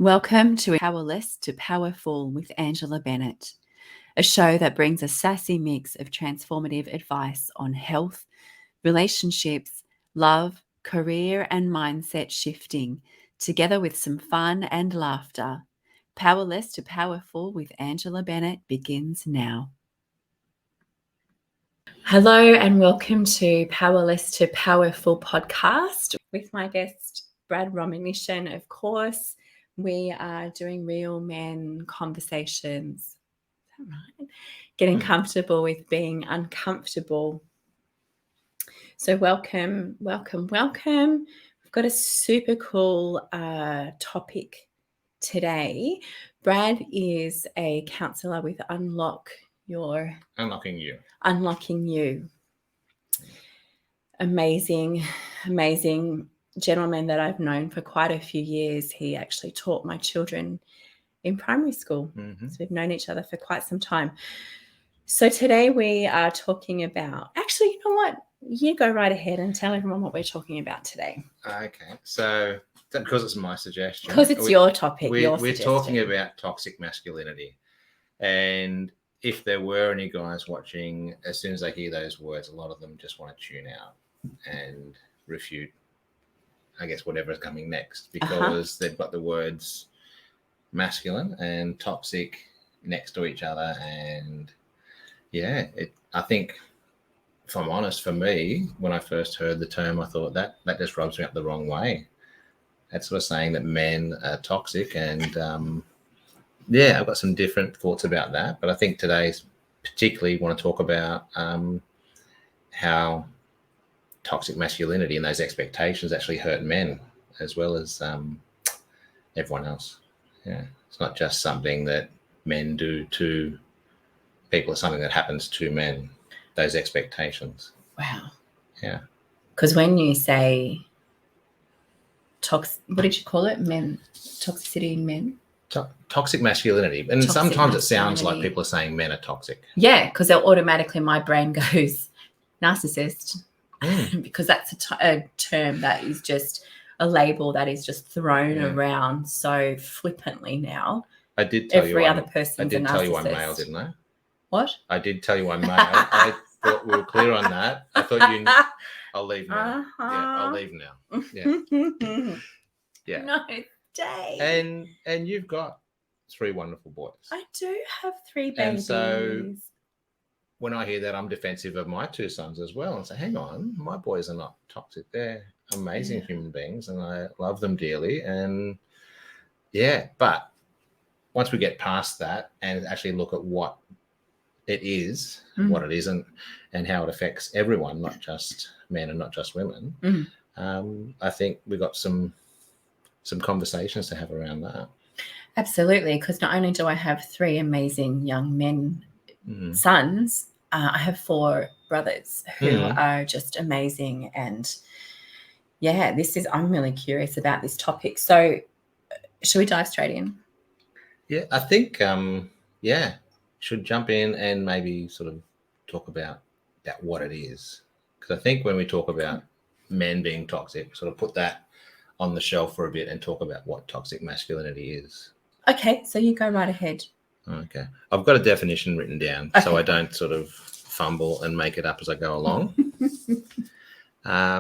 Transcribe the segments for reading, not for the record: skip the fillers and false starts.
Welcome to Powerless to Powerful with Angela Bennett, a show that brings a sassy mix of transformative advice on health, relationships, love, career, and mindset shifting, together with some fun and laughter. Powerless to Powerful with Angela Bennett begins now. Hello and welcome to Powerless to Powerful podcast with my guest, Brad Romaniszyn, of course. We are doing real men conversations. Is that right? Getting comfortable with being uncomfortable. So welcome. We've got a super cool topic today. Brad is a counsellor with Unlocking You. Amazing gentleman that I've known for quite a few years. He actually taught my children in primary school. So we've known each other for quite some time. So today we are talking about, actually, you know what? You go right ahead and tell everyone what we're talking about today. Okay. So because it's my suggestion. Because it's your topic. We're talking about toxic masculinity. And if there were any guys watching, as soon as they hear those words, a lot of them just want to tune out and refute, I guess, whatever is coming next, because they've got the words masculine and toxic next to each other. And I think, if I'm honest, for me, when I first heard the term, I thought that just rubs me up the wrong way. That's sort of saying that men are toxic. And I've got some different thoughts about that. But I think today's particularly want to talk about how toxic masculinity and those expectations actually hurt men as well as everyone else. Yeah, it's not just something that men do to people. It's something that happens to men, those expectations. Wow. Yeah. Because when you say what did you call it? Men, toxicity in men? Toxic masculinity. And sometimes it sounds like people are saying men are toxic. Yeah, because automatically my brain goes narcissist. Because that's a term that is just a label that is just thrown around so flippantly now. I did tell every other person's a narcissist. I did tell you I'm male, didn't I? What? I did tell you I'm male. I thought we were clear on that. I thought you knew. I'll leave now. Yeah, I'll leave now. Yeah. Yeah. No, Dave. And you've got 3 wonderful boys. I do have 3 babies. And so when I hear that, I'm defensive of my 2 sons as well, and say, hang on, my boys are not toxic. They're amazing human beings, and I love them dearly. And but once we get past that and actually look at what it is, what it isn't, and how it affects everyone, not just men and not just women, I think we've got some conversations to have around that. Absolutely, because not only do I have 3 amazing young men, sons, I have 4 brothers who are just amazing. And I'm really curious about this topic. So should we dive straight in? Yeah, I think, should jump in and maybe sort of talk about what it is. Because I think when we talk about men being toxic, sort of put that on the shelf for a bit and talk about what toxic masculinity is. Okay, so you go right ahead. Okay. I've got a definition written down so I don't sort of fumble and make it up as I go along.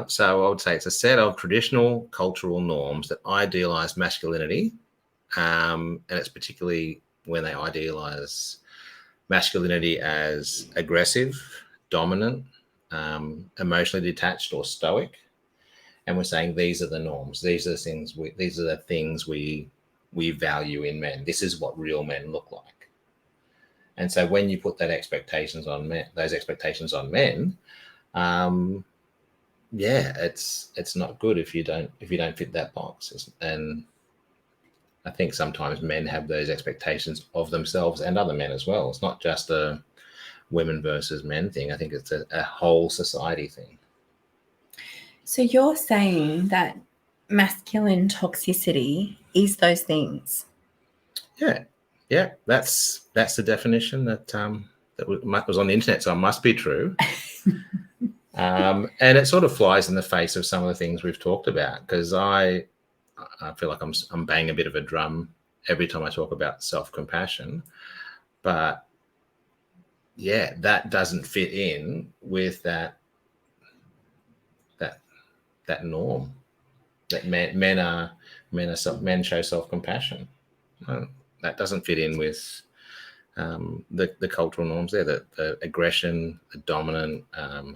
So I would say it's a set of traditional cultural norms that idealize masculinity, and it's particularly when they idealize masculinity as aggressive, dominant, emotionally detached or stoic. And we're saying these are the norms. These are the things we value in men. This is what real men look like. And so when you put those expectations on men, it's not good if you don't fit that box. And I think sometimes men have those expectations of themselves and other men as well. It's not just a women versus men thing. I think it's a whole society thing. So you're saying that masculine toxicity is those things? Yeah, that's the definition that was on the internet, so it must be true. And it sort of flies in the face of some of the things we've talked about, because I I feel like I'm banging a bit of a drum every time I talk about self-compassion, but yeah, that doesn't fit in with that norm that men show self-compassion. No, that doesn't fit in with the cultural norms there. The aggression, the dominant,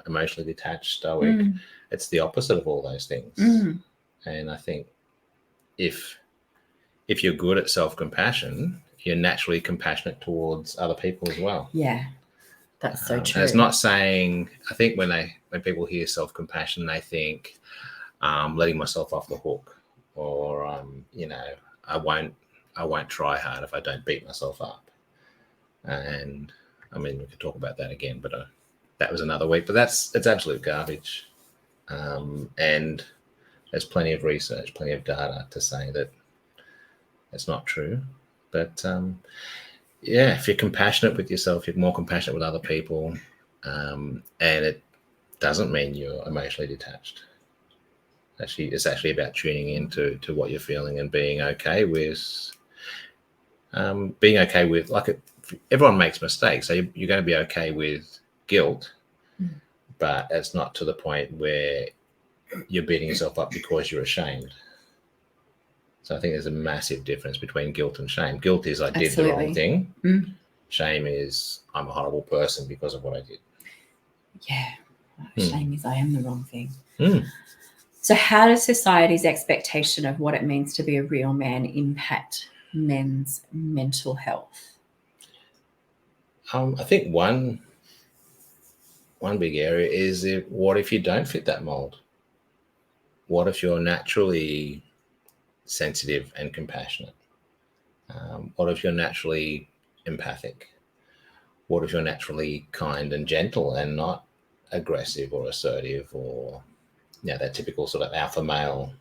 emotionally detached, stoic. It's the opposite of all those things. And I think if you're good at self-compassion, you're naturally compassionate towards other people as well. Yeah, that's so true. It's not saying, I think when people hear self-compassion, they think letting myself off the hook, or I won't try hard if I don't beat myself up. And I mean, we could talk about that again, but that was another week. But it's absolute garbage. And there's plenty of research, plenty of data to say that it's not true. But if you're compassionate with yourself, you're more compassionate with other people, and it doesn't mean you're emotionally detached. It's actually about tuning into what you're feeling and being okay with like everyone makes mistakes, so you're going to be okay with guilt, but it's not to the point where you're beating yourself up because you're ashamed. So I think there's a massive difference between guilt and shame. Guilt is I did the wrong thing. Shame is I'm a horrible person because of what I did. Yeah. Shame is I am the wrong thing. So how does society's expectation of what it means to be a real man impact men's mental health? I think one big area is what if you don't fit that mold? What if you're naturally sensitive and compassionate? What if you're naturally empathic? What if you're naturally kind and gentle and not aggressive or assertive, or that typical sort of alpha male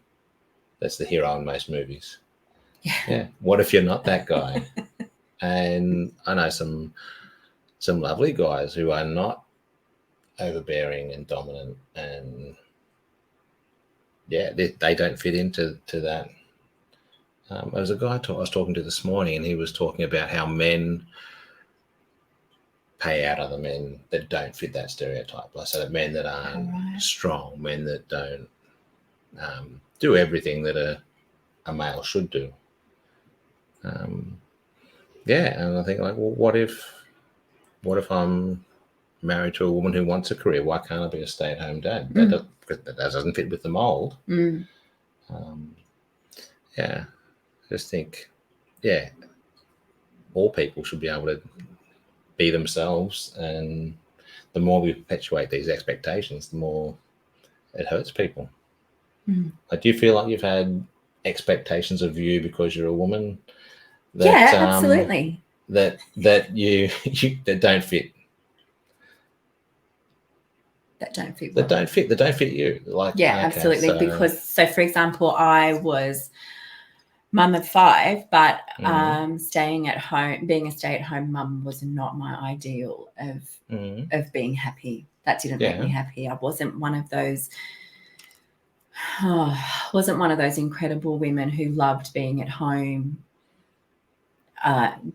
that's the hero in most movies? Yeah. What if you're not that guy? And I know some lovely guys who are not overbearing and dominant, and they don't fit into that. There was a guy I was talking to this morning, and he was talking about how men pay out other men that don't fit that stereotype. So that men that aren't strong, men that don't do everything that a male should do. And I think, like, well, what if I'm married to a woman who wants a career? Why can't I be a stay-at-home dad? That doesn't fit with the mold. I just think, all people should be able to be themselves, and the more we perpetuate these expectations, the more it hurts people. Like, do you feel like you've had expectations of you because you're a woman? Absolutely. That you that don't fit. That don't fit you. Like, absolutely. Because for example, I was mum of 5, but staying at home, being a stay-at-home mum was not my ideal of being happy. That didn't make me happy. I wasn't one of those incredible women who loved being at home,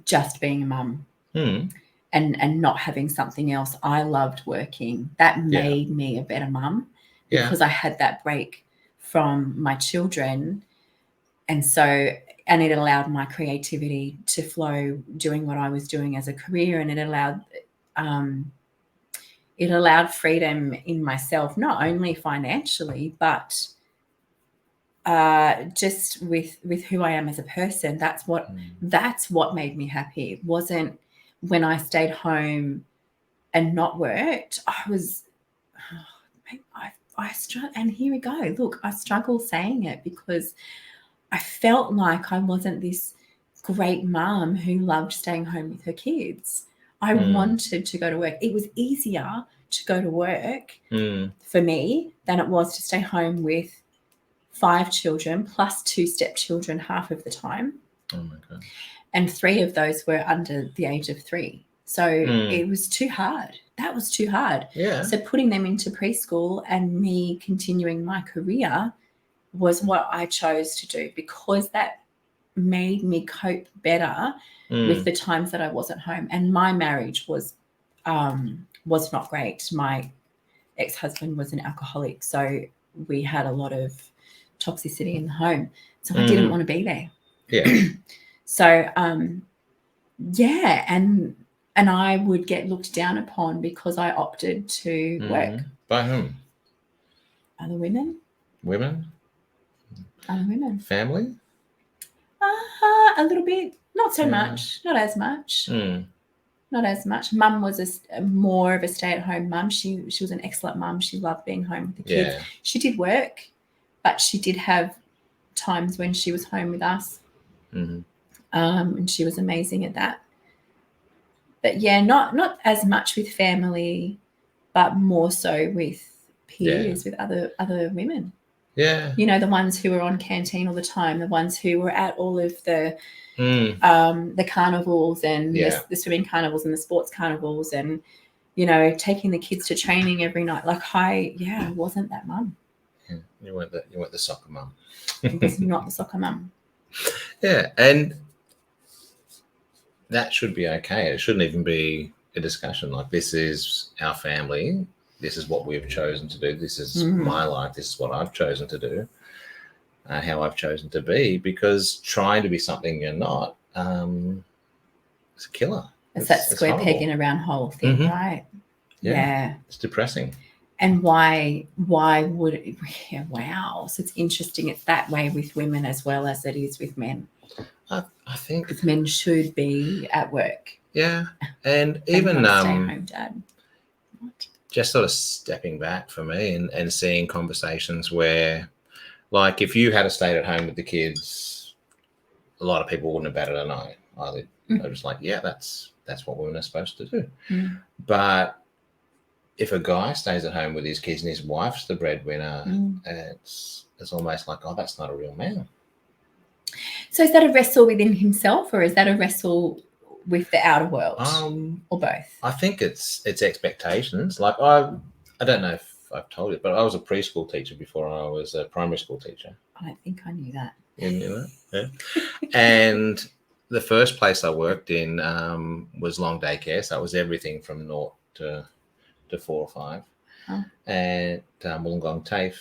just being a mum and not having something else. I loved working. That made me a better mum because I had that break from my children. And it allowed my creativity to flow doing what I was doing as a career, and it allowed freedom in myself, not only financially, but just with who I am as a person. That's what made me happy. It wasn't when I stayed home and not worked. I struggle, and here we go. Look, I struggle saying it because I felt like I wasn't this great mum who loved staying home with her kids. I wanted to go to work. It was easier to go to work for me than it was to stay home with 5 children plus 2 stepchildren half of the time. Oh my God. And 3 of those were under the age of 3. So it was too hard. That was too hard. Yeah. So putting them into preschool and me continuing my career was what I chose to do, because that made me cope better with the times that I wasn't home. And my marriage was not great. My ex-husband was an alcoholic, so we had a lot of toxicity in the home. So I didn't want to be there. Yeah. So yeah, and I would get looked down upon because I opted to work. By whom? Other women. Women? Other women. Family? A little bit. Not so much. Not as much. Not as much. Mum was more of a stay-at-home mum. She was an excellent mum. She loved being home with the kids. Yeah. She did work, but she did have times when she was home with us. And she was amazing at that. But yeah, not as much with family, but more so with peers, with other women. Yeah. You know, the ones who were on canteen all the time, the ones who were at all of the carnivals and the swimming carnivals and the sports carnivals, and, you know, taking the kids to training every night. Like I wasn't that mum. Yeah. You weren't the soccer mum. I was not the soccer mum. Yeah, and that should be okay. It shouldn't even be a discussion. Like, this is our family. This is what we've chosen to do. This is my life. This is what I've chosen to do. How I've chosen to be. Because trying to be something you're not, it's a killer. It's that square peg in a round hole thing, right? Yeah. It's depressing. And why would it? Yeah, wow. So it's interesting. It's that way with women as well as it is with men. I think because men should be at work. Yeah, and even stay home, Dad. What? Just sort of stepping back for me and seeing conversations where, like, if you had stayed at home with the kids, a lot of people wouldn't have batted an eye either. They're just like, yeah, that's what women are supposed to do. But if a guy stays at home with his kids and his wife's the breadwinner, it's almost like, oh, that's not a real man. So is that a wrestle within himself, or is that a wrestle with the outer world, or both? I think it's expectations. Like, I don't know if I've told you, but I was a preschool teacher before I was a primary school teacher. I don't think I knew that. You knew that? Yeah. And the first place I worked in was long day care, so it was everything from 0 to 4 or 5, and Wollongong TAFE.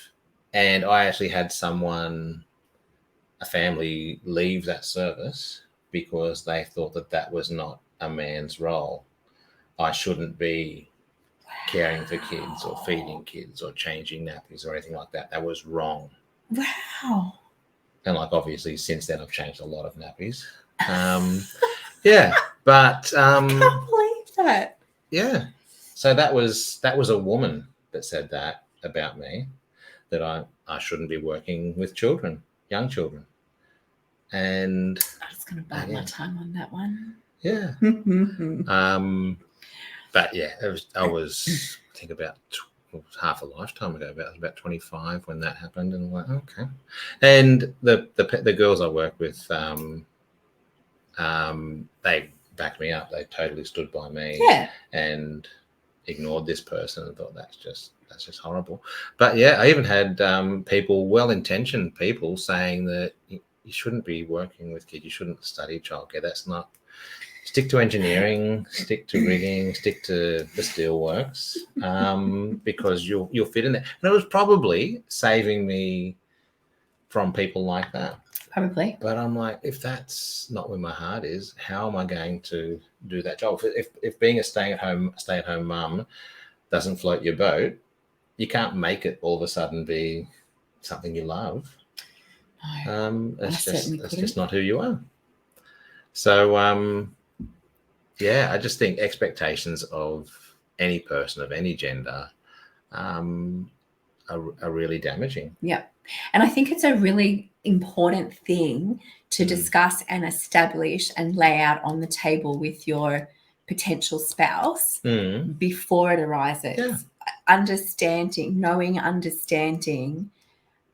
And I actually had a family, leave that service because they thought that was not a man's role. I shouldn't be caring for kids or feeding kids or changing nappies or anything like that. That was wrong. Wow. And, like, obviously since then I've changed a lot of nappies. Yeah, but I can't believe that. Yeah. So that was a woman that said that about me, that I shouldn't be working with children, young children. And I'm just going to bite my tongue on that one. Yeah. But yeah, I was I think about half a lifetime ago. About 25 when that happened, and I'm like, okay. And the girls I work with, they backed me up. They totally stood by me, and ignored this person and thought that's just horrible. But yeah, I even had people, well-intentioned people, saying that you shouldn't be working with kids. You shouldn't study childcare. That's not. Stick to engineering, stick to rigging, stick to the steelworks, because you'll fit in there. And it was probably saving me from people like that. Probably. But I'm like, if that's not where my heart is, how am I going to do that job? If being a stay-at-home mum doesn't float your boat, you can't make it all of a sudden be something you love. No, it's just not who you are. So yeah, I just think expectations of any person of any gender are really damaging. Yeah. And I think it's a really important thing to discuss and establish and lay out on the table with your potential spouse before it arises. Yeah. Understanding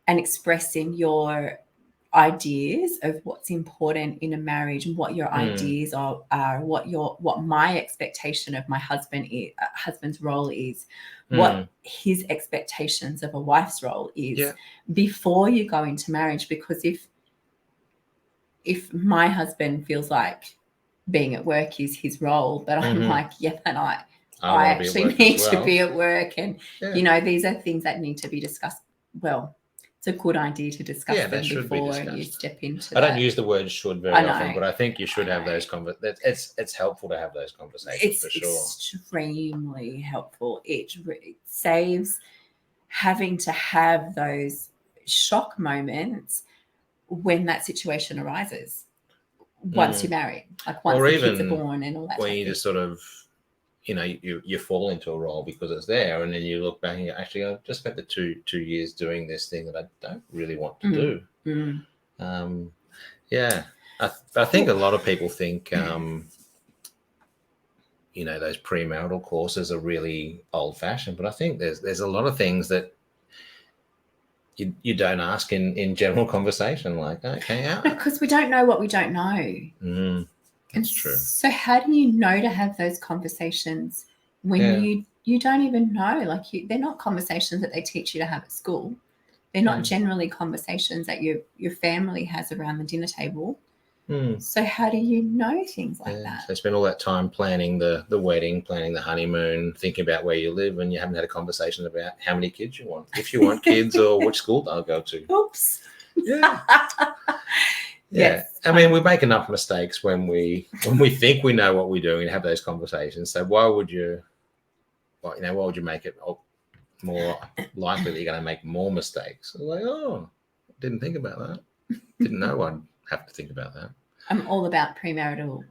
and expressing your ideas of what's important in a marriage and what your ideas are, what my expectation of my husband's role is, what his expectations of a wife's role is before you go into marriage. Because if my husband feels like being at work is his role, but I'm like, then I actually need to be at work, and you know, these are things that need to be discussed. Well, it's a good idea to discuss them before you step into I don't use the word should very often, but I think you should have those conversations. It's helpful to have those conversations, for sure. It's extremely helpful. It saves having to have those shock moments when that situation arises. Once you're married, like once the kids are born and all that. When you just sort of, you know, you fall into a role because it's there, and then you look back and you actually, I've just spent the two years doing this thing that I don't really want to do. I think a lot of people think, you know, those premarital courses are really old-fashioned, but I think there's a lot of things that you don't ask in general conversation, like, okay, because we don't know what we don't know. That's true. So how do you know to have those conversations when you don't even know? Like, they're not conversations that they teach you to have at school. They're not generally conversations that your family has around the dinner table. So how do you know things like that? So spend all that time planning the wedding, planning the honeymoon, thinking about where you live, and you haven't had a conversation about how many kids you want, if you want kids, or which school they'll go to. Oops. Yes. I mean, we make enough mistakes when we think we know what we're doing and have those conversations. So why would you make it more likely that you're going to make more mistakes? Like, didn't think about that. Didn't know I'd have to think about that. I'm all about premarital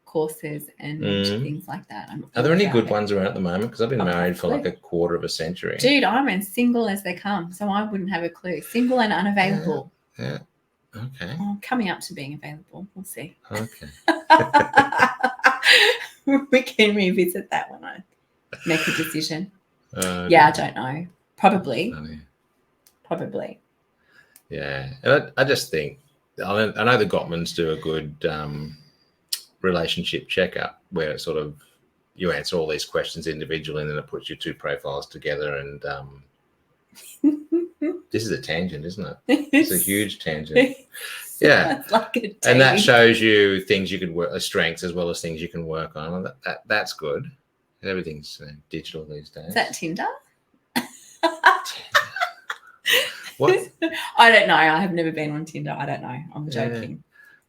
courses and things like that. Are there any good ones around at the moment? Because I've been married for like a quarter of a century. Dude, I'm as single as they come, so I wouldn't have a clue. Single and unavailable. Yeah. Okay. Coming up to being available. We'll see. Okay. We can revisit that when I make a decision. I don't know. Probably. Yeah. And I just think, I know the Gottmans do a good relationship checkup where it sort of, you answer all these questions individually and then it puts your two profiles together, and this is a tangent, isn't it? It's a huge tangent. Yeah. Like a and that shows you things you could work, strengths as well as things you can work on. That's good. Everything's digital these days. Is that Tinder? What? I don't know. I have never been on Tinder. I don't know. I'm joking.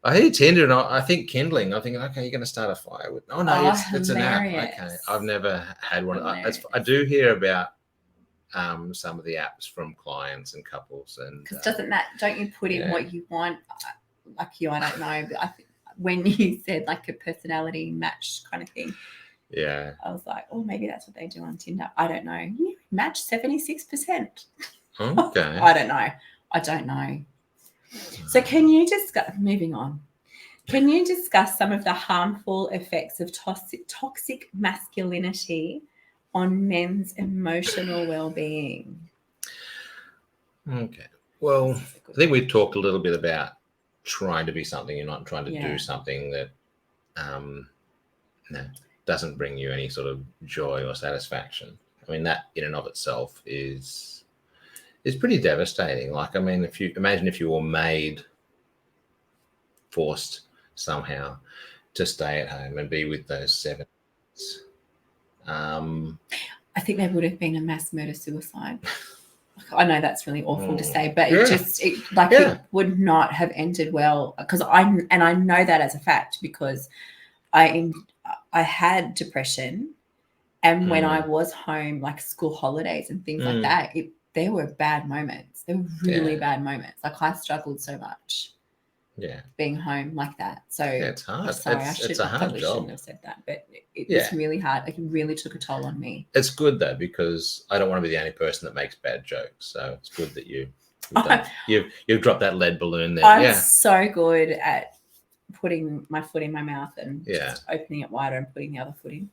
I hear Tinder and I think Kindling. I think, okay, you're going to start a fire with. Oh no, it's an app. Okay, I've never had one. I do hear about some of the apps from clients and couples, and because don't you put in what you want? Like I don't know, but I think when you said like a personality match kind of thing, I was like, maybe that's what they do on Tinder. I don't know. You match 76%. Okay. I don't know. So can you discuss, moving on, can you discuss some of the harmful effects of toxic masculinity on men's emotional well-being? Okay. Well, I think we've talked a little bit about trying to be something you're not, trying to do something that doesn't bring you any sort of joy or satisfaction. I mean, that in and of itself is pretty devastating. Like, I mean, if you were forced somehow to stay at home and be with those 7 kids. I think there would have been a mass murder suicide. I know that's really awful to say, but it would not have ended well, because I know that as a fact, because I had depression, and when I was home, like school holidays and things like that, there were bad moments. There were really bad moments. Like, I struggled so much. Yeah, being home like that. So it's hard. Sorry, it's a hard job. Shouldn't have said that, but it was really hard. Like, it really took a toll on me. It's good though, because I don't want to be the only person that makes bad jokes. So it's good that you've dropped that lead balloon there. I'm so good at putting my foot in my mouth and just opening it wider and putting the other foot in.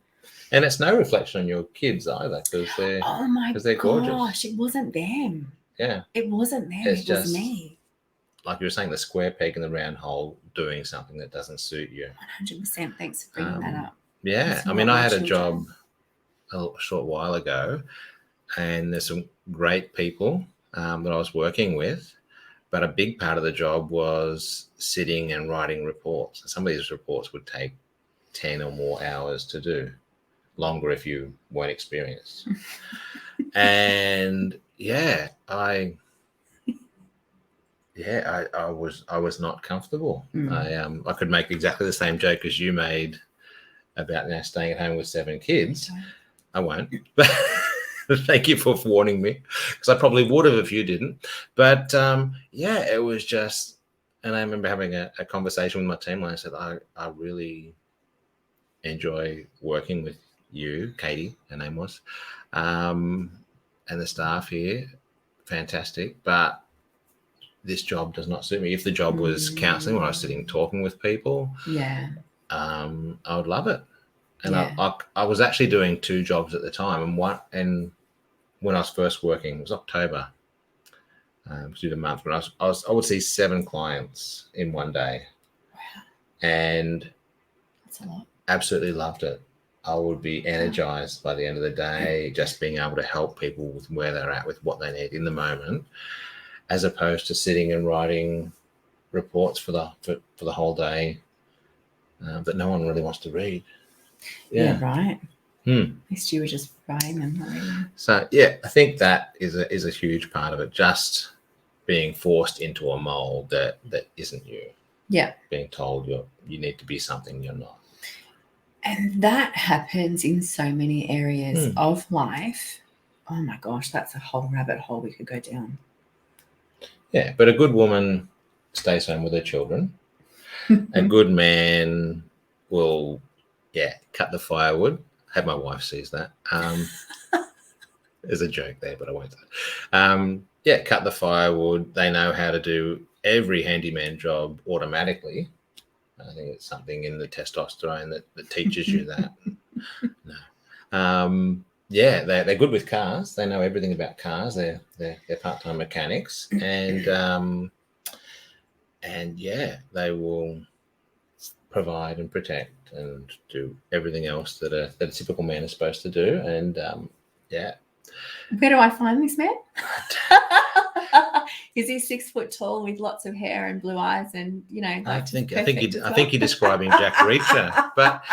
And it's no reflection on your kids either, because they're gorgeous. Gosh, it wasn't them. Yeah. It wasn't them. It's It was just me. like you were saying, the square peg in the round hole, doing something that doesn't suit you. 100%. Thanks for bringing that up. Yeah. It's I not mean, I my had a children. job a short while ago, and there's some great people that I was working with, but a big part of the job was sitting and writing reports. And some of these reports would take 10 or more hours to do, longer if you weren't experienced. And I was not comfortable. I could make exactly the same joke as you made about now staying at home with 7 kids. I won't. But thank you for warning me, because I probably would have if you didn't. But it was just, and I remember having a conversation with my team when I said, I really enjoy working with you, Katie, her name was, and the staff here, fantastic. But this job does not suit me. If the job was counselling, when I was sitting talking with people, I would love it. And I was actually doing 2 jobs at the time, and when I was first working, it was October, through the month, when I would see 7 clients in one day. Wow. And that's a lot. Absolutely loved it. I would be energized by the end of the day, just being able to help people with where they're at, with what they need in the moment, as opposed to sitting and writing reports for the whole day that no one really wants to read. Yeah, right. At least you were just writing them. So I think that is a huge part of it, just being forced into a mold that isn't you. Yeah. Being told you need to be something you're not. And that happens in so many areas of life. Oh my gosh, that's a whole rabbit hole we could go down. Yeah, but a good woman stays home with her children. A good man will, cut the firewood. I hope my wife sees that. There's a joke there, but I won't. Cut the firewood. They know how to do every handyman job automatically. I think it's something in the testosterone that teaches you that. No. They're good with cars. They know everything about cars. They're part-time mechanics, and they will provide and protect and do everything else that a typical man is supposed to do. And where do I find this man? Is he 6 foot tall with lots of hair and blue eyes and I think you're describing Jack Reacher, but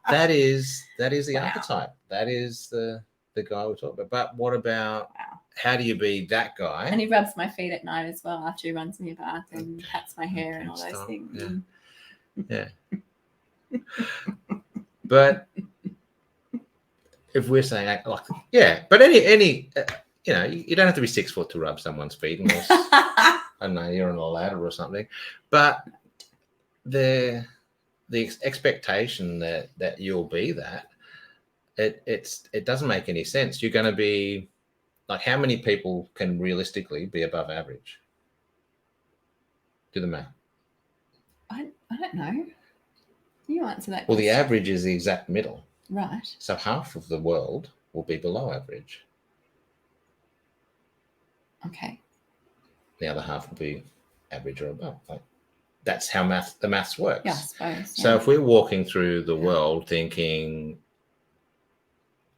that is the archetype. That is the guy we're talking about. But what about how do you be that guy? And he rubs my feet at night as well after he runs me a bath and pats my hair and all those things. Yeah. But if we're saying but any you don't have to be 6 foot to rub someone's feet unless I don't know, you're on a ladder or something. But the expectation that you'll be that, it doesn't make any sense. You're going to be like, how many people can realistically be above average? Do the math. I don't know. You answer that. Well, the average is the exact middle. Right. So half of the world will be below average. Okay. The other half will be average or above. That's how the maths works. Yeah, I suppose. So if we're walking through the world thinking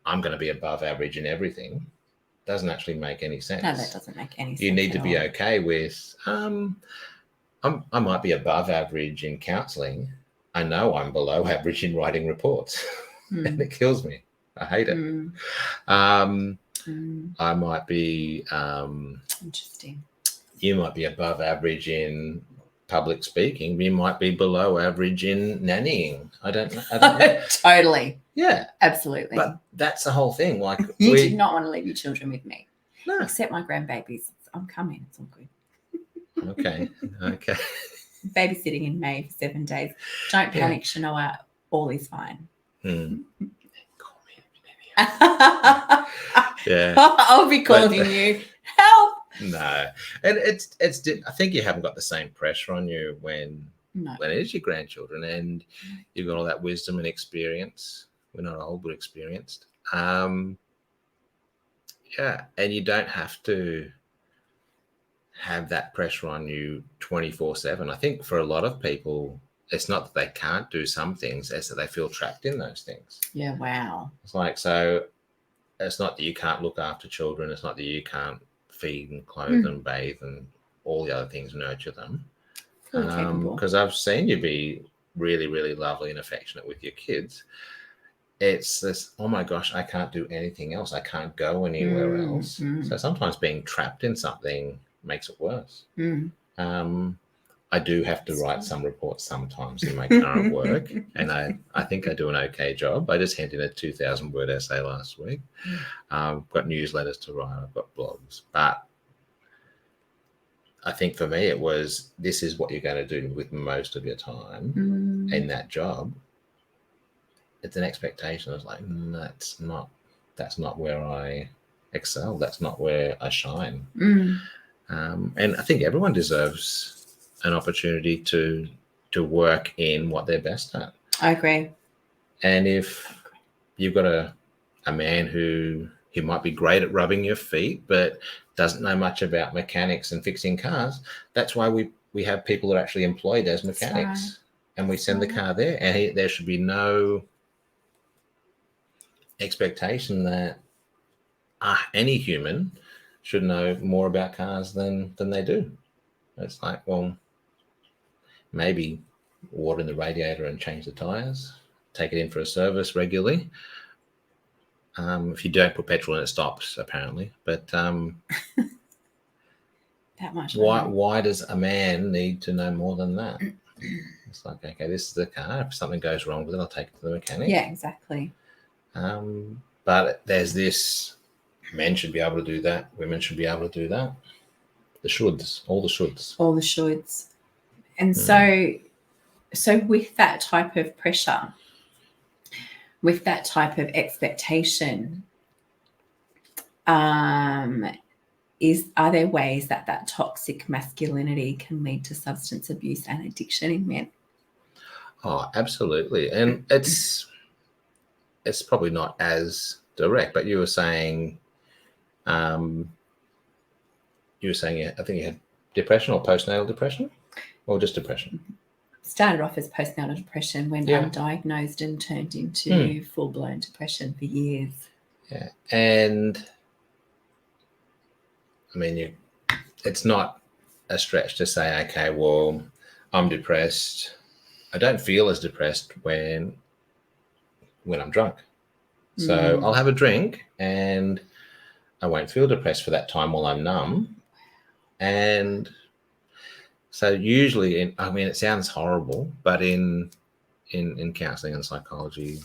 I'm going to be above average in everything, doesn't actually make any sense. No, that doesn't make any sense. You need to be okay with I might be above average in counselling. I know I'm below average in writing reports. And it kills me. I hate it. I might be interesting. You might be above average in public speaking. You might be below average in nannying. I don't know. Totally. Yeah. Absolutely. But that's the whole thing. Like, you do not want to leave your children with me. No. Except my grandbabies. I'm coming. It's all good. Okay. Babysitting in May for 7 days. Don't panic, Shanoa. All is fine. Call me. Yeah. I'll be calling you. Help. No. And it's I think you haven't got the same pressure on you when it is your grandchildren and you've got all that wisdom and experience. We're not old, but experienced. And you don't have to have that pressure on you 24/7. I think for a lot of people, it's not that they can't do some things, it's that they feel trapped in those things. Yeah, wow. It's like, so it's not that you can't look after children. It's not that you can't feed and clothe and bathe and all the other things, nurture them. Because I've seen you be really, really lovely and affectionate with your kids. It's this, oh my gosh, I can't do anything else. I can't go anywhere else. So sometimes being trapped in something makes it worse. I do have to write some reports sometimes in my current work, and I think I do an okay job. I just handed in a 2,000-word essay last week. I've got newsletters to write. I've got blogs. But I think for me it was, this is what you're going to do with most of your time in that job. It's an expectation. I was like, that's not where I excel. That's not where I shine. And I think everyone deserves an opportunity to work in what they're best at. I agree. And if you've got a man who might be great at rubbing your feet but doesn't know much about mechanics and fixing cars, that's why we have people that are actually employed as mechanics. Right. And we send the car there, and there should be no expectation that any human should know more about cars than they do. It's like, well, maybe water in the radiator and change the tires, take it in for a service regularly. If you don't put petrol in, it stops, apparently. But that much. Why does a man need to know more than that? It's like, okay, this is the car. If something goes wrong with it, I'll take it to the mechanic. Yeah, exactly. But there's this, men should be able to do that, women should be able to do that. The shoulds, all the shoulds. All the shoulds. And so with that type of pressure, with that type of expectation, are there ways that toxic masculinity can lead to substance abuse and addiction in men? Oh, absolutely. And it's probably not as direct, but you were saying, I think you had depression or postnatal depression, or just depression? Started off as postnatal depression, went undiagnosed and turned into full-blown depression for years. Yeah. And I mean, it's not a stretch to say, okay, well, I'm depressed. I don't feel as depressed when I'm drunk. So I'll have a drink and I won't feel depressed for that time while I'm numb. And so usually, it sounds horrible, but in counselling and psychology,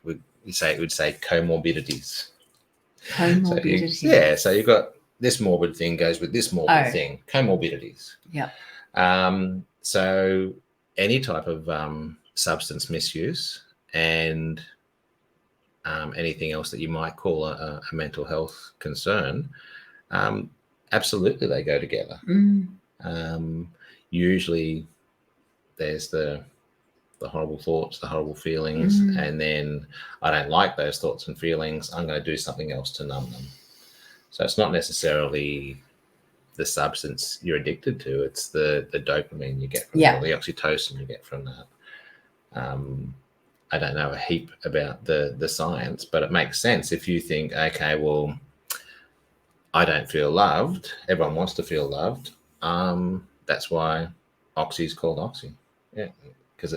we would say comorbidities. Comorbidities. So you've got this morbid thing goes with this morbid thing, comorbidities. Yeah. So any type of substance misuse and anything else that you might call a mental health concern, absolutely they go together. Usually there's the horrible thoughts, the horrible feelings, and then I don't like those thoughts and feelings, I'm going to do something else to numb them. So it's not necessarily the substance you're addicted to, it's the dopamine you get from it, or the oxytocin you get from that. I don't know a heap about the science, but it makes sense if you think, okay, well, I don't feel loved. Everyone wants to feel loved. That's why oxy is called oxy. Yeah, because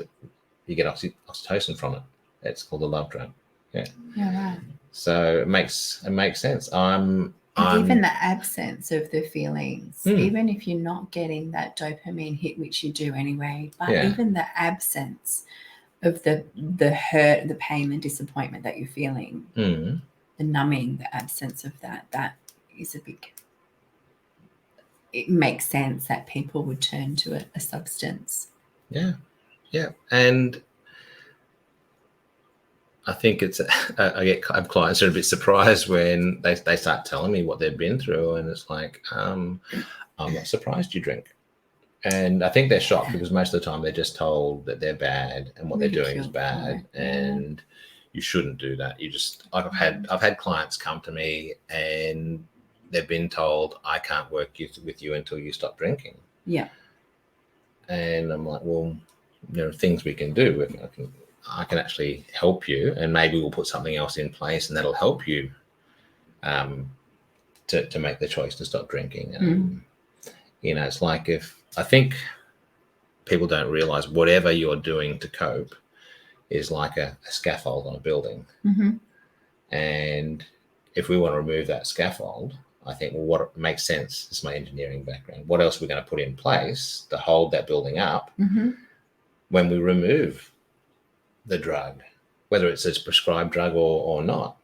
you get oxytocin from it. It's called the love drug. Yeah. Yeah, right. So it makes sense. Even the absence of the feelings, even if you're not getting that dopamine hit, which you do anyway, but even the absence of the hurt, the pain, the disappointment that you're feeling, the numbing, the absence of that is it makes sense that people would turn to a substance. Yeah. And I think I have clients that are a bit surprised when they start telling me what they've been through, and it's like, I'm not surprised you drink. And I think they're shocked because most of the time they're just told that they're bad and what they're doing is bad, and you shouldn't do that. I've had clients come to me and they've been told, I can't work with you until you stop drinking. Yeah. And I'm like, well, there are things we can do. I can actually help you, and maybe we'll put something else in place, and that'll help you to make the choice to stop drinking. You know, it's like, if I think people don't realize whatever you're doing to cope is like a scaffold on a building. And if we want to remove that scaffold, I think, well, what makes sense is my engineering background. What else are we going to put in place to hold that building up when we remove the drug, whether it's a prescribed drug or not?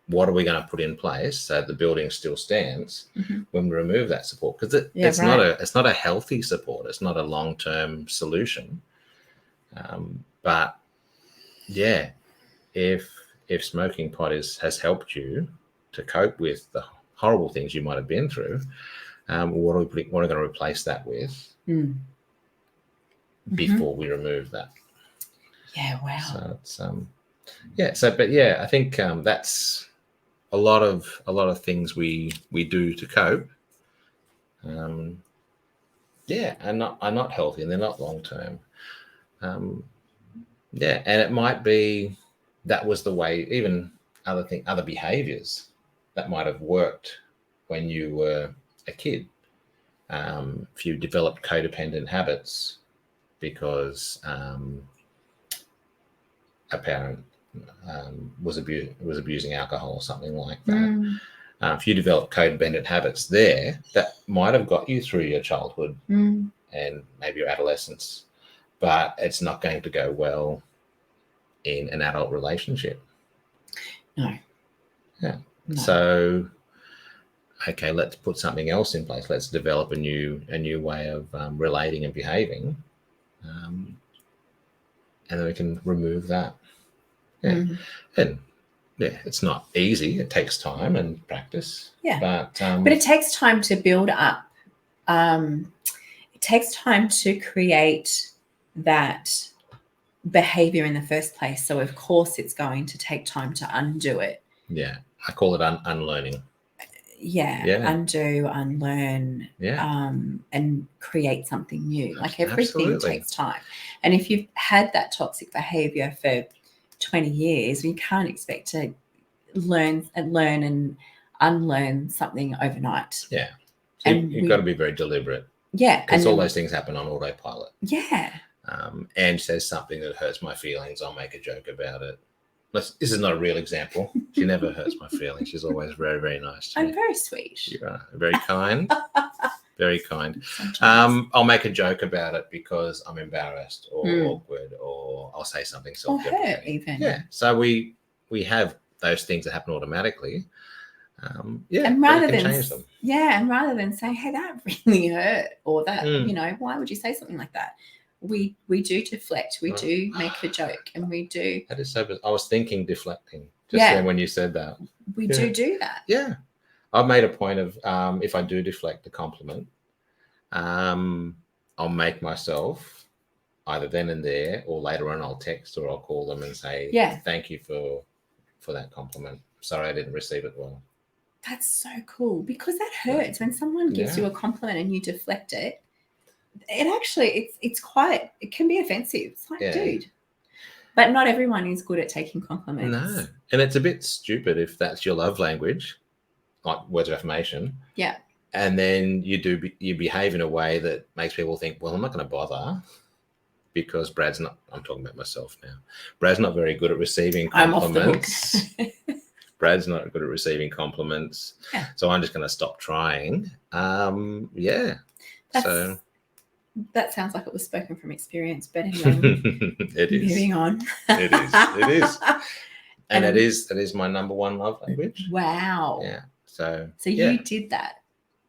What are we going to put in place so the building still stands when we remove that support? Because it's not a healthy support. It's not a long-term solution. But yeah, if smoking pot has helped you to cope with the horrible things you might have been through, what are we going to replace that with before we remove that? Yeah, wow. So it's I think that's a lot of things we do to cope. And not healthy, and they're not long term. And it might be that was the way, even other behaviors that might have worked when you were a kid. If you developed codependent habits because a parent was abusing alcohol or something like that. If you develop codependent habits there, that might have got you through your childhood and maybe your adolescence, but it's not going to go well in an adult relationship. No. Yeah. No. So, okay, let's put something else in place. Let's develop a new way of relating and behaving, and then we can remove that. Yeah. And it's not easy. It takes time and practice. Yeah. But it takes time to build up. It takes time to create that behavior in the first place. So of course it's going to take time to undo it. Yeah. I call it unlearning. Yeah. Undo, unlearn, and create something new. Like everything takes time. And if you've had that toxic behavior for 20 years, you can't expect to learn and unlearn something overnight. Yeah. So you've got to be very deliberate. Yeah. Because all those things happen on autopilot. Yeah. Anne says something that hurts my feelings, I'll make a joke about it. This is not a real example. She never hurts my feelings. She's always very, very nice to me. I'm very sweet. You are very kind. Very kind. I'll make a joke about it because I'm embarrassed or awkward, or I'll say something self-deprecating. Or hurt even. Yeah. So we have those things that happen automatically. And rather than change them. Yeah, and rather than saying, "Hey, that really hurt," or that, why would you say something like that? We do deflect. We do make a joke, and we do. That is so bizarre. I was thinking deflecting just then when you said that. We do that. Yeah. I've made a point of if I do deflect a compliment, I'll make myself either then and there or later on I'll text or I'll call them and say, thank you for that compliment. Sorry I didn't receive it well. That's so cool, because that hurts when someone gives you a compliment and you deflect it. It actually, it can be offensive. It's like, dude. But not everyone is good at taking compliments. No. And it's a bit stupid if that's your love language, like words of affirmation. Yeah. And then you behave in a way that makes people think, well, I'm not going to bother because Brad's not, I'm talking about myself now. Brad's not very good at receiving compliments. I'm off the hook. Brad's not good at receiving compliments. Yeah. So I'm just going to stop trying. That sounds like it was spoken from experience, but anyway, it is. Moving on. It is. And it is my number one love language. Wow. Yeah. So you did that.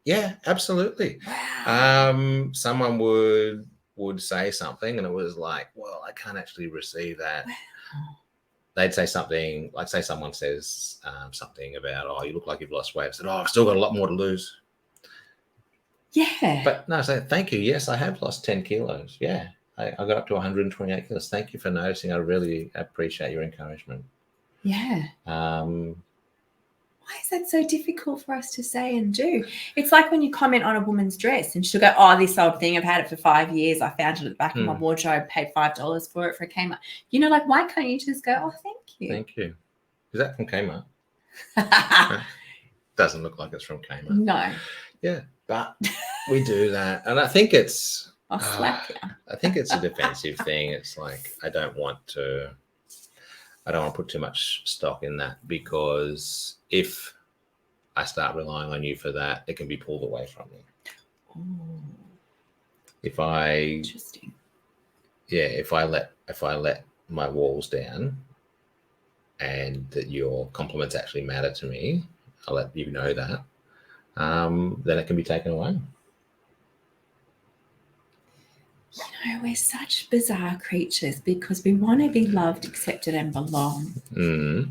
Yeah, absolutely. Wow. Someone would say something and it was like, well, I can't actually receive that. Wow. They'd say something, like say someone says something about, oh, you look like you've lost weight. I said, oh, I've still got a lot more to lose. Yeah. But no, say thank you. Yes, I have lost 10 kilos. Yeah. I got up to 128 kilos. Thank you for noticing. I really appreciate your encouragement. Yeah. why is that so difficult for us to say and do? It's like when you comment on a woman's dress and she'll go, oh, this old thing, I've had it for 5 years. I found it at the back of my wardrobe, paid $5 for it for a Kmart. You know, like, why can't you just go, oh, thank you? Thank you. Is that from Kmart? Doesn't look like it's from Kmart. No. Yeah, but we do that. And I think it's... I'll slap you. I think it's a defensive thing. It's like, I don't want to put too much stock in that, because if I start relying on you for that, it can be pulled away from me. Ooh. Interesting. Yeah, if I let my walls down and that your compliments actually matter to me, I'll let you know that, then it can be taken away. You know, we're such bizarre creatures because we want to be loved, accepted, and belong.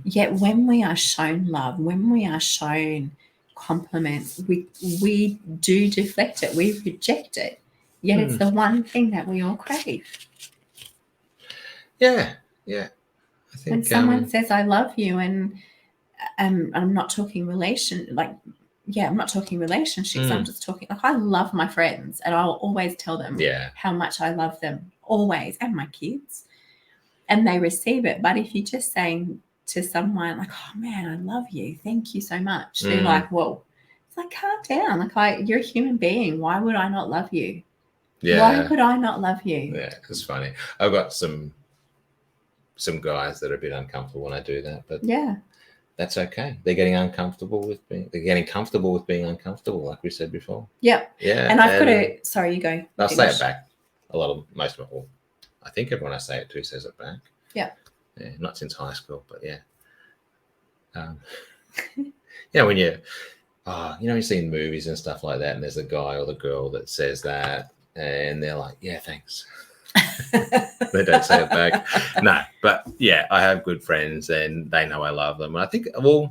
Yet when we are shown love, when we are shown compliments, we do deflect it, we reject it. Yet it's the one thing that we all crave. Yeah. I think when someone says I love you, and I'm not talking I'm not talking relationships. I'm just talking, like, I love my friends and I'll always tell them how much I love them, always, and my kids, and they receive it. But if you're just saying to someone like, oh man, I love you, thank you so much, they're like, whoa, it's like, calm down, like, you're a human being, why would I not love you? Why could I not love you? Yeah, it's funny. I've got some guys that are a bit uncomfortable when I do that, but that's okay. They're getting comfortable with being uncomfortable, like we said before. Yeah. And I've got to, sorry, you go. I'll say it back. Most of it all. I think everyone I say it to says it back. Yeah. Yeah, not since high school, but yeah. When you see in movies and stuff like that, and there's a guy or the girl that says that, and they're like, yeah, thanks. They don't say it back. No, but yeah, I have good friends and they know I love them. And I think, well,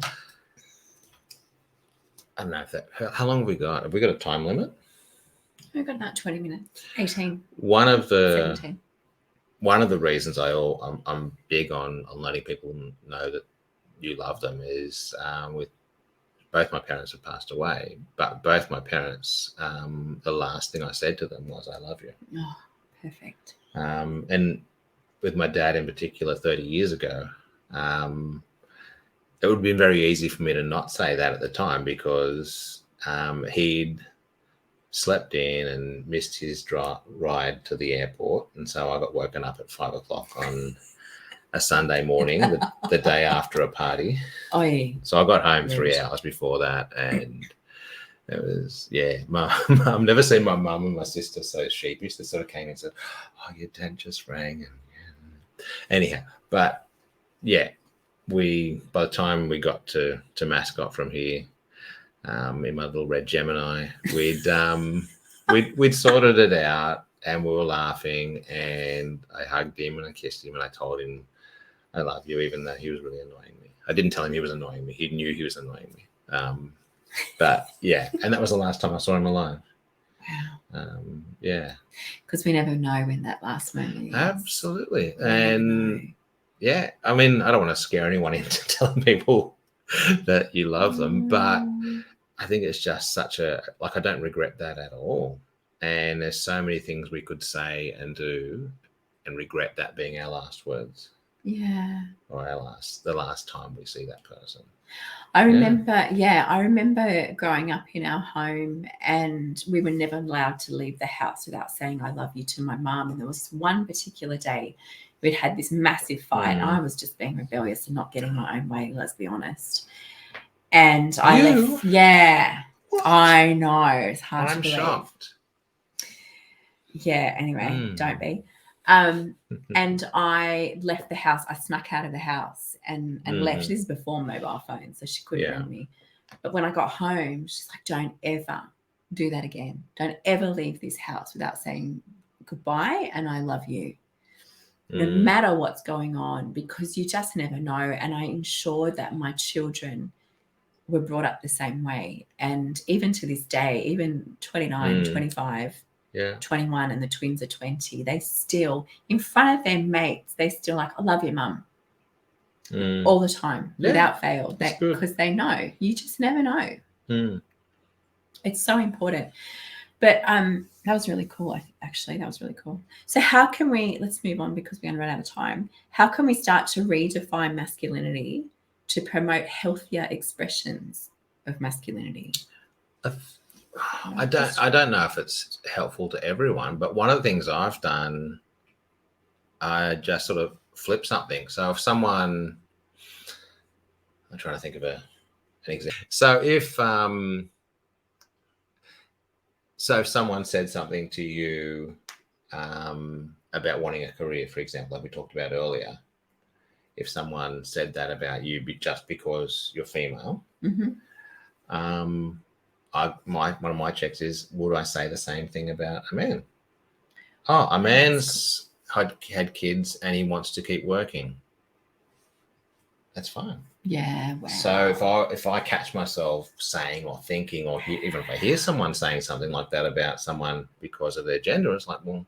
I don't know how long have we got? Have we got a time limit? We've got about 20 minutes. 18. 17. One of the reasons I'm big on letting people know that you love them is with both my parents have passed away, but both my parents, the last thing I said to them was, I love you. Oh, perfect. And with my dad in particular, 30 years ago, it would have been very easy for me to not say that at the time, because he'd slept in and missed his ride to the airport. And so I got woken up at 5 o'clock on a Sunday morning, the day after a party. So I got home 3 hours before that, and it was, I've never seen my mum and my sister so sheepish. They sort of came and said, oh, your dad just rang. And anyhow, but yeah, by the time we got to Mascot from here, in my little red Gemini, we'd sorted it out, and we were laughing, and I hugged him and I kissed him and I told him I love you, even though he was really annoying me. I didn't tell him he was annoying me. He knew he was annoying me. But yeah, and that was the last time I saw him alive. Wow. Because we never know when that last moment is. Absolutely. And yeah, I mean, I don't want to scare anyone into telling people that you love them, but I think it's just such I don't regret that at all. And there's so many things we could say and do and regret that being our last words. Yeah. Or the last time we see that person. I remember growing up in our home, and we were never allowed to leave the house without saying I love you to my mum. And there was one particular day we'd had this massive fight. And I was just being rebellious and not getting my own way, let's be honest. And I left. Yeah. What? I know. It's hard to believe. I'm shocked. Yeah, anyway, don't be. And I left the house. I snuck out of the house and left. This is before mobile phones, so she couldn't ring me. But when I got home, she's like, don't ever do that again. Don't ever leave this house without saying goodbye and I love you. No matter what's going on, because you just never know. And I ensured that my children were brought up the same way. And even to this day, even 29, 25, 21, and the twins are 20, they still, in front of their mates, they still like, I love you, mum. all the time, Yeah. without fail, That's good. because they know. You just never know. Mm. It's so important. But that was really cool. Actually, that was really cool. So how can we, let's move on because we're going to run out of time. How can we start to redefine masculinity to promote healthier expressions of masculinity? I don't know if it's helpful to everyone, but one of the things I've done, I just sort of flip something. So if someone, I'm trying to think of an example. So if someone said something to you about wanting a career, for example, like we talked about earlier, if someone said that about you just because you're female, one of my checks is, would I say the same thing about a man? Oh, a man's had kids and he wants to keep working. That's fine. Yeah. Wow. So if I catch myself saying or thinking, or even if I hear someone saying something like that about someone because of their gender, it's like, well,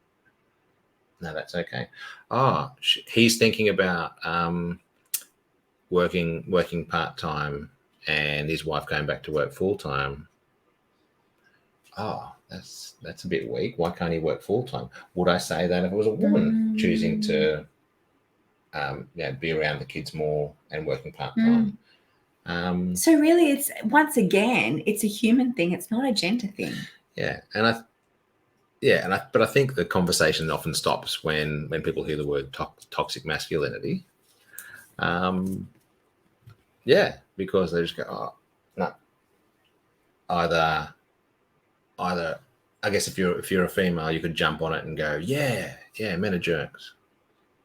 no, that's okay. Oh, he's thinking about working part-time and his wife going back to work full-time. Oh, that's a bit weak. Why can't he work full-time? Would I say that if it was a woman choosing to be around the kids more and working part-time? So really, it's, once again, it's a human thing. It's not a gender thing. Yeah. But I think the conversation often stops when people hear the word toxic masculinity. Because they just go, oh, no. Either I guess if you're a female, you could jump on it and go, yeah, men are jerks,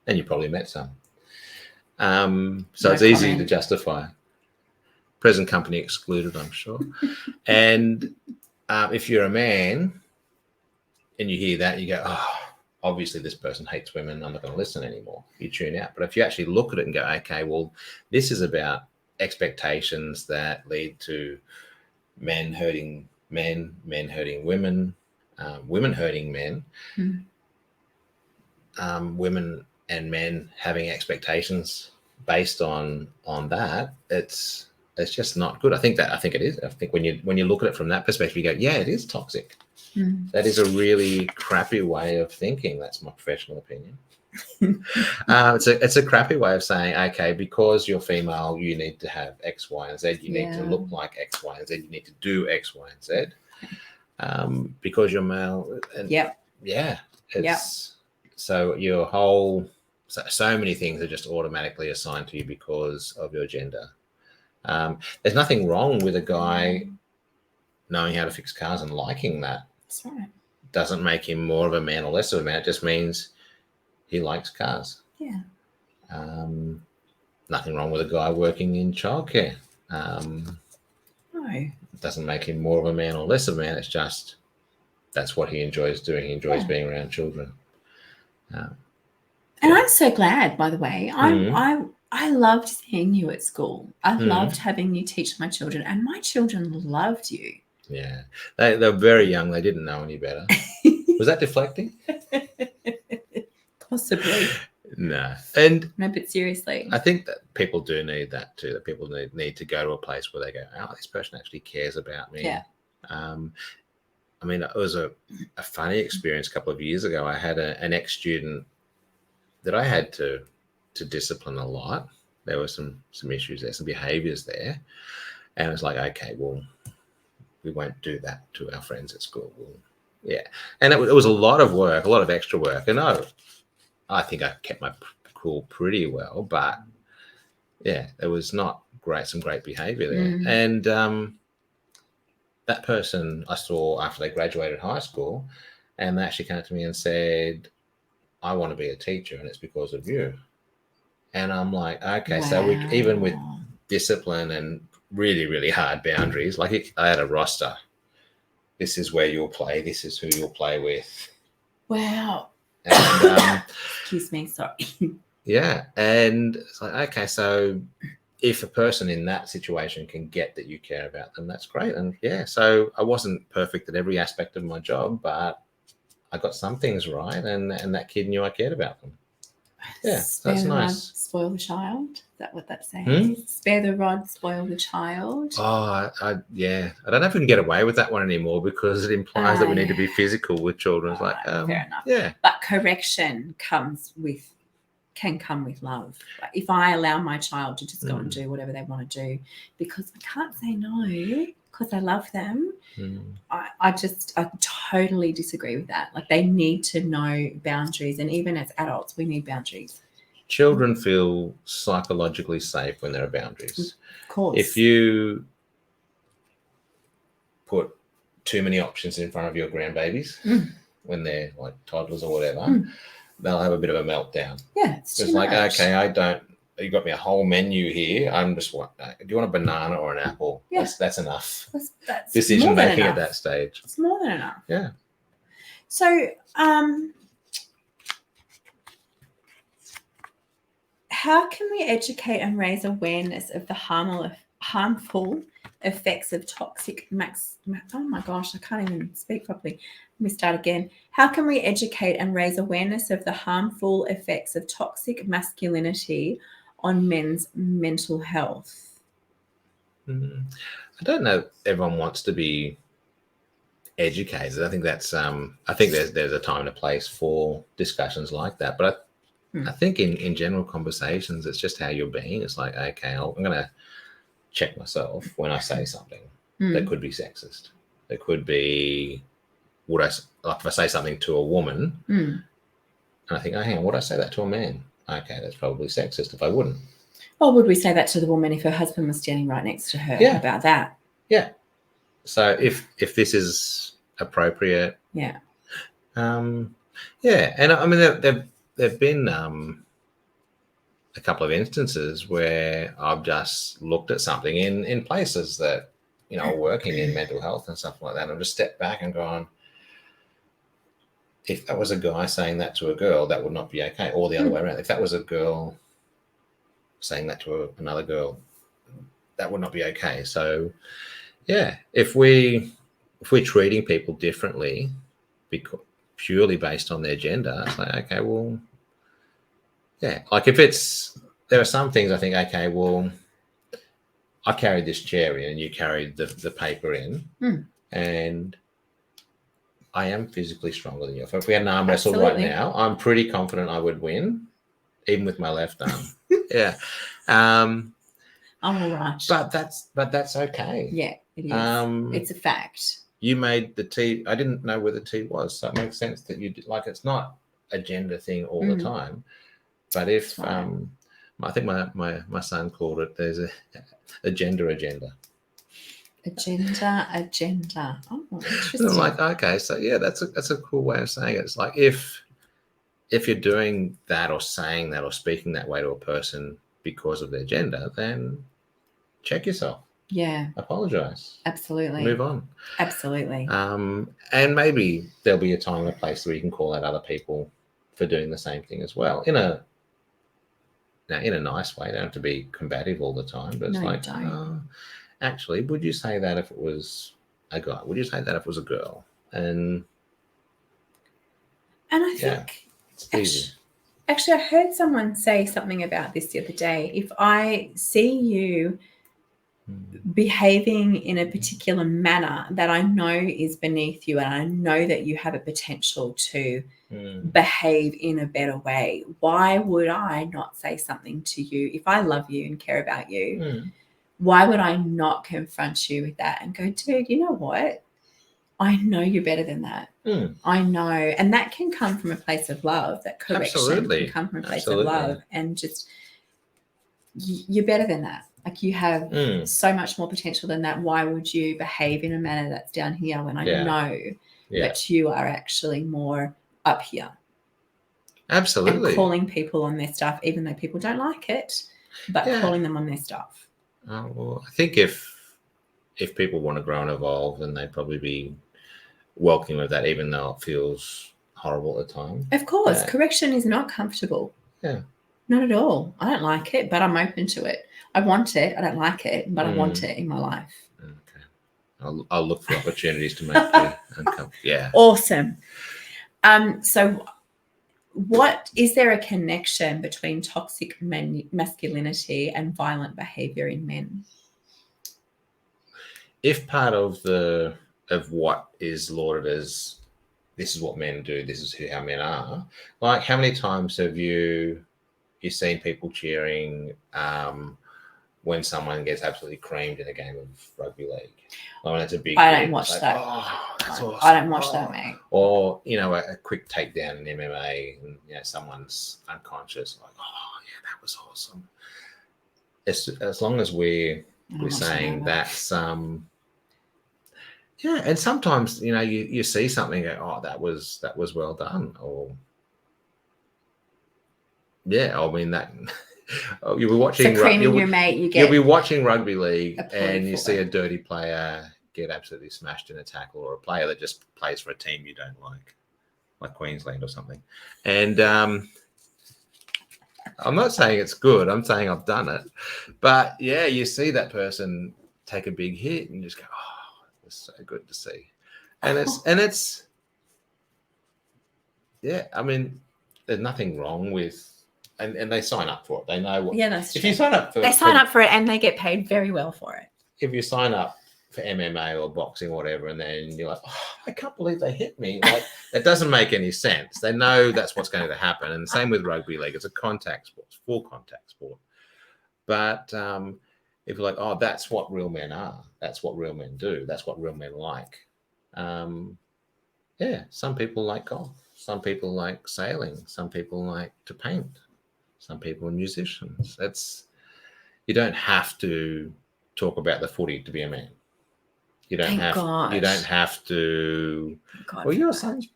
and you probably met some. So it's easy to justify. Present company excluded, I'm sure. And if you're a man and you hear that, you go, oh, obviously this person hates women, I'm not going to listen anymore. You tune out. But if you actually look at it and go, okay, well, this is about expectations that lead to men hurting men, men hurting women, women hurting men, women and men having expectations based on that, it's just not good. I think it is. I think when you look at it from that perspective, you go, yeah, it is toxic. That is a really crappy way of thinking. That's my professional opinion. It's a crappy way of saying, okay, because you're female, you need to have X, Y, and Z. You need to look like X, Y, and Z. You need to do X, Y, and Z. Because you're male. And so your whole, so many things are just automatically assigned to you because of your gender. There's nothing wrong with a guy knowing how to fix cars and liking that. That's right. Doesn't make him more of a man or less of a man. It just means he likes cars. Yeah. Nothing wrong with a guy working in childcare. No. It doesn't make him more of a man or less of a man. It's just that's what he enjoys doing. He enjoys being around children. And I'm so glad, by the way. I loved seeing you at school. I loved having you teach my children, and my children loved you. Yeah. They're very young. They didn't know any better. Was that deflecting? Possibly. No. But seriously, I think that people do need that too, that people need to go to a place where they go, oh, this person actually cares about me. Yeah. I mean, it was a funny experience a couple of years ago. I had an ex-student that I had to discipline a lot. There were some issues there, some behaviors there. And it was like, okay, well, we won't do that to our friends at school. And it was a lot of work, a lot of extra work. And I think I kept my cool pretty well, but yeah, it was not great, some great behavior there. And that person I saw after they graduated high school, and they actually came to me and said, I want to be a teacher and it's because of you. And I'm like, okay, so even with discipline and really, really hard boundaries, like I had a roster. This is where you'll play. This is who you'll play with. Wow. And, excuse me, sorry. Yeah. And it's like, okay, so if a person in that situation can get that you care about them, that's great. And yeah, so I wasn't perfect at every aspect of my job, but I got some things right. And that kid knew I cared about them. Yeah, that's nice. Spoil the child. that what that says? Spare the rod, spoil the child. Oh, I don't know if we can get away with that one anymore because it implies that we need to be physical with children. It's like, fair enough. Yeah. But correction can come with love. Like if I allow my child to just go and do whatever they want to do because I can't say no because I love them, I totally disagree with that. Like they need to know boundaries, and even as adults, we need boundaries. Children feel psychologically safe when there are boundaries. Of course. If you put too many options in front of your grandbabies when they're like toddlers or whatever, they'll have a bit of a meltdown. Yeah, it's like, okay, you got me a whole menu here. I'm just do you want a banana or an apple? Yeah. That's enough. That's decision making at that stage. It's more than enough. Yeah. So, how can we educate and raise awareness of the harmful effects of toxic oh my gosh, I can't even speak properly. Let me start again. How can we educate and raise awareness of the harmful effects of toxic masculinity on men's mental health? I don't know if everyone wants to be educated. I think that's I think there's a time and a place for discussions like that, but I think in general conversations, it's just how you're being. It's like, okay, I'm going to check myself when I say something that could be sexist. There could be, if I say something to a woman, and I think, oh, hang on, would I say that to a man? Okay, that's probably sexist if I wouldn't. Or would we say that to the woman if her husband was standing right next to her about that? Yeah. So if this is appropriate. Yeah. Yeah. And I mean, there've been a couple of instances where I've just looked at something in places that, are working in mental health and stuff like that. I've just stepped back and gone, if that was a guy saying that to a girl, that would not be okay. Or the other way around. If that was a girl saying that to another girl, that would not be okay. So, yeah, if we're treating people differently purely based on their gender, it's like, okay, well, yeah, like there are some things I think, okay, well, I carried this chair in and you carried the paper in, and I am physically stronger than you. If we had an arm wrestle right now, I'm pretty confident I would win, even with my left arm. Yeah. I'm all right. But that's okay. Yeah, it is. It's a fact. You made the tea. I didn't know where the tea was, so it makes sense that you did. Like, it's not a gender thing all the time. But if I think my son called it, there's a gender agenda. Agenda. Oh, interesting. I'm like, okay, so yeah, that's a cool way of saying it. It's like if you're doing that or saying that or speaking that way to a person because of their gender, then check yourself. Yeah. Apologize. Absolutely. Move on. Absolutely. And maybe there'll be a time and a place where you can call out other people for doing the same thing as well in a nice way. Don't have to be combative all the time, but it's actually, would you say that if it was a guy? Would you say that if it was a girl? And I think it's easy. Actually, I heard someone say something about this the other day. If I see you behaving in a particular manner that I know is beneath you and I know that you have a potential to behave in a better way, why would I not say something to you? If I love you and care about you, why would I not confront you with that and go, dude, you know what? I know you're better than that. I know. And that can come from a place of love. That correction can come from a place of love. And just, you're better than that. Like, you have so much more potential than that. Why would you behave in a manner that's down here when I know that you are actually more up here? Absolutely. And calling people on their stuff, even though people don't like it, but calling them on their stuff. Well, I think if people want to grow and evolve, then they'd probably be welcoming of that, even though it feels horrible at the time. Of course. Correction is not comfortable. Yeah. Not at all. I don't like it, but I'm open to it. I want it. I don't like it, but I want it in my life. Okay. I'll look for opportunities to make you uncomfortable. Yeah. Awesome. So what is there a connection between toxic masculinity and violent behavior in men? If part of what is lauded as this is what men do, this is how men are, like how many times have you seen people cheering when someone gets absolutely creamed in a game of rugby league? Like when it's a big I hit, don't watch like, that. Oh, that's awesome. I don't watch that, mate. Or, a quick takedown in MMA and, someone's unconscious, like, oh, yeah, that was awesome. As long as we're saying that's, and sometimes, you see something, oh, that was well done. Or, I mean, that... you'll be watching. So creaming your mate, you'll be watching rugby league, and you see it. a dirty player get absolutely smashed in a tackle, or a player that just plays for a team you don't like Queensland or something. And I'm not saying it's good. I'm saying I've done it. But yeah, you see that person take a big hit, and you just go, "Oh, it was so good to see." And it's yeah. I mean, there's nothing wrong with. And they sign up for it. They know what. Yeah, that's true. If you sign up for, they sign up for it, and they get paid very well for it. If you sign up for MMA or boxing or whatever, and then you're like, oh, I can't believe they hit me. Like, that doesn't make any sense. They know that's what's going to happen. And same with rugby league. It's a contact sport. It's full contact sport. But if you're like, oh, that's what real men are. That's what real men do. That's what real men like. Some people like golf. Some people like sailing. Some people like to paint. Some people are musicians. You don't have to talk about the footy to be a man. You don't have to. Well, your sons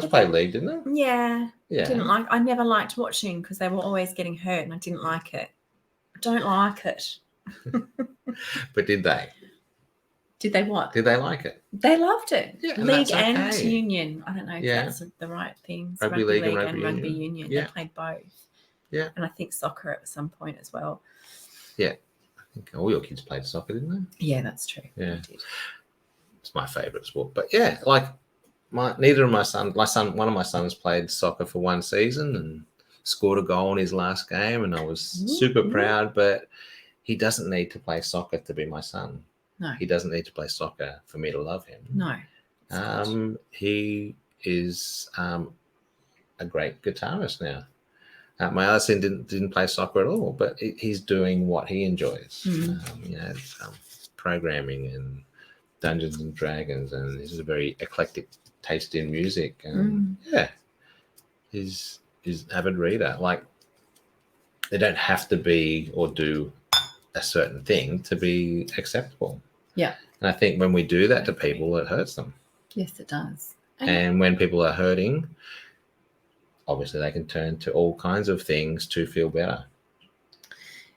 played league, didn't they? Yeah. I never liked watching because they were always getting hurt, and I didn't like it. I don't like it. But did they? Did they what? Did they like it? They loved it. Yeah, league and union. I don't know if that's the right things. Rugby league and rugby union. Yeah. They played both. Yeah. And I think soccer at some point as well. Yeah. I think all your kids played soccer, didn't they? Yeah, that's true. Yeah. It's my favourite sport. But yeah, like one of my sons played soccer for one season and scored a goal in his last game, and I was super proud, but he doesn't need to play soccer to be my son. No. He doesn't need to play soccer for me to love him. No. He is a great guitarist now. My other son didn't play soccer at all, but he's doing what he enjoys. Programming and Dungeons and Dragons, and he's a very eclectic taste in music. And he's an avid reader. Like, they don't have to be or do a certain thing to be acceptable. Yeah. And I think when we do that to people, it hurts them. Yes, it does. And when people are hurting, obviously they can turn to all kinds of things to feel better.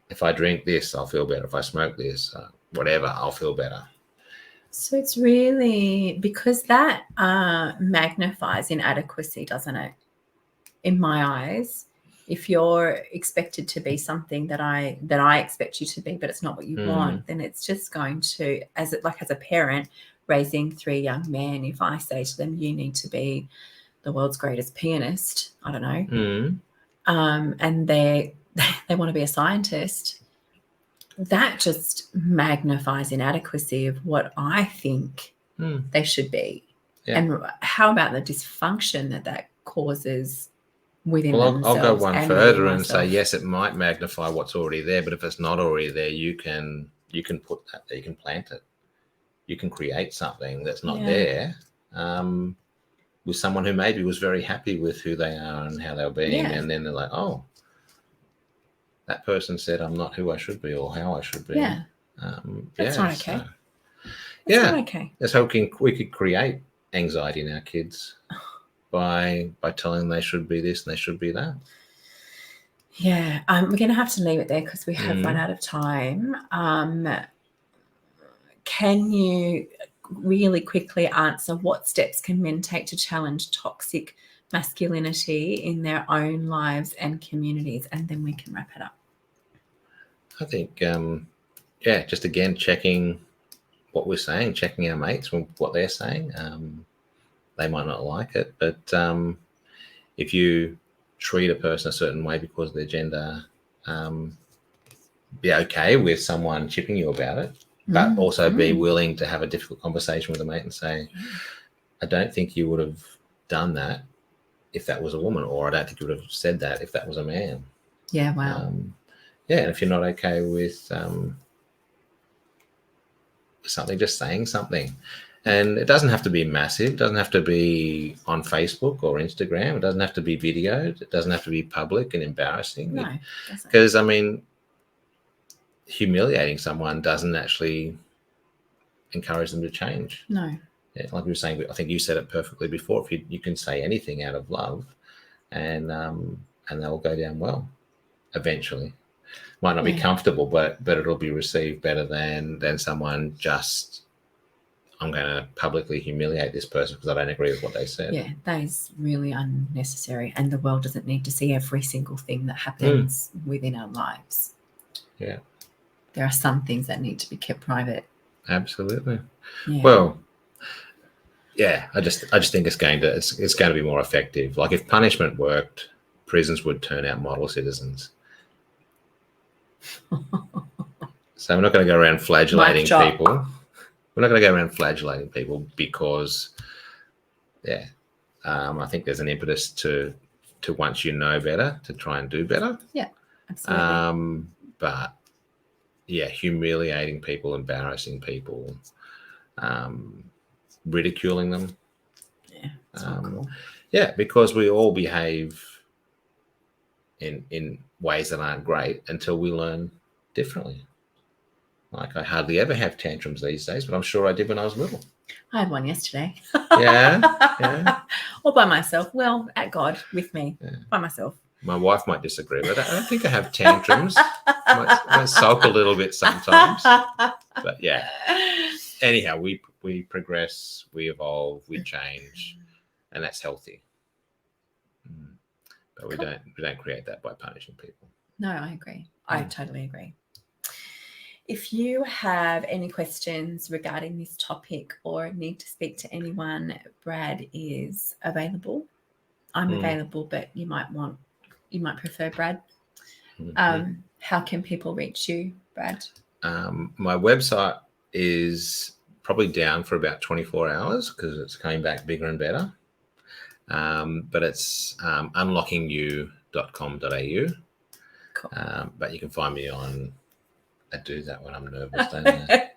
If I drink this, I'll feel better. If I smoke this, whatever, I'll feel better. So it's really because that magnifies inadequacy, doesn't it? In my eyes, if you're expected to be something that I expect you to be, but it's not what you want, then it's just going to, as a parent raising 3 young men, if I say to them, you need to be the world's greatest pianist, I don't know, and they want to be a scientist, that just magnifies inadequacy of what I think they should be. Yeah. And how about the dysfunction that causes within themselves? I'll go one further and say, yes, it might magnify what's already there, but if it's not already there, you can put that there, you can plant it. You can create something that's not there with someone who maybe was very happy with who they are and how they were being, and then they're like, oh, that person said I'm not who I should be or how I should be. Yeah. That's not okay. That's not okay. So we could create anxiety in our kids by telling them they should be this and they should be that. Yeah. We're going to have to leave it there because we have run out of time. Can you really quickly answer what steps can men take to challenge toxic masculinity in their own lives and communities? And then we can wrap it up. I think, just again, checking what we're saying, checking our mates, what they're saying. They might not like it, but if you treat a person a certain way because of their gender, be okay with someone chipping you about it, but also be willing to have a difficult conversation with a mate and say, I don't think you would have done that if that was a woman, or I don't think you would have said that if that was a man. Yeah, wow. And if you're not okay with something, just saying something. And it doesn't have to be massive. It doesn't have to be on Facebook or Instagram. It doesn't have to be videoed. It doesn't have to be public and embarrassing. No, because, I mean, humiliating someone doesn't actually encourage them to change. No. Yeah, like we were saying, I think you said it perfectly before. If you can say anything out of love, and they'll go down well eventually. Might not be comfortable, but it'll be received better than someone just, I'm going to publicly humiliate this person because I don't agree with what they said. Yeah, that is really unnecessary, and the world doesn't need to see every single thing that happens within our lives. Yeah. There are some things that need to be kept private. Absolutely. Yeah. Well, yeah, I just think it's going to be more effective. Like, if punishment worked, prisons would turn out model citizens. So we're not going to go around flagellating people. We're not going to go around flagellating people because, I think there's an impetus to once you know better, to try and do better. Yeah, absolutely. But yeah, humiliating people, embarrassing people, ridiculing them. Yeah, that's not cool. Yeah, because we all behave in ways that aren't great until we learn differently. Like, I hardly ever have tantrums these days, but I'm sure I did when I was little. I had one yesterday. Yeah. Or by myself. Well, at God, with me, by myself. My wife might disagree, but I don't think I have tantrums. I sulk a little bit sometimes. But yeah. Anyhow, we progress, we evolve, we change, and that's healthy. But we don't create that by punishing people. No, I agree. I totally agree. If you have any questions regarding this topic or need to speak to anyone, Brad is available. I'm available, but you might prefer Brad. How can people reach you, Brad? My website is probably down for about 24 hours because it's coming back bigger and better. But it's unlockingyou.com.au. Cool. But you can find me on. I do that when I'm nervous, don't I?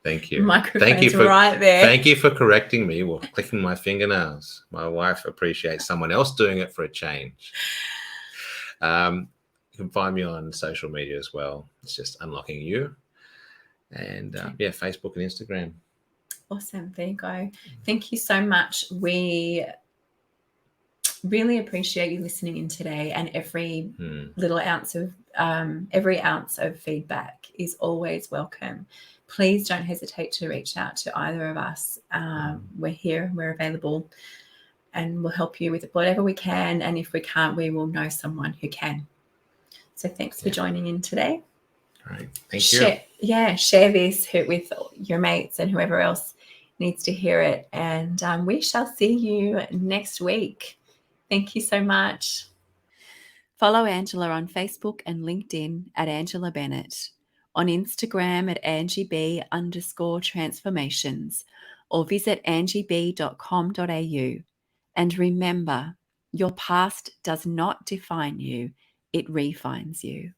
Thank you. Microphone's right there. Thank you for correcting me while clicking my fingernails. My wife appreciates someone else doing it for a change. You can find me on social media as well. It's just Unlocking You. And Facebook and Instagram. Awesome. There you go. Thank you so much. We really appreciate you listening in today, and every little ounce of feedback is always welcome. Please don't hesitate to reach out to either of us. We're here, we're available, and we'll help you with whatever we can. And if we can't, we will know someone who can. So thanks for joining in today. All right. Thank you. Share this with your mates and whoever else needs to hear it. And we shall see you next week. Thank you so much. Follow Angela on Facebook and LinkedIn at Angela Bennett, on Instagram at AngieB_transformations, or visit angieb.com.au. And remember, your past does not define you, it refines you.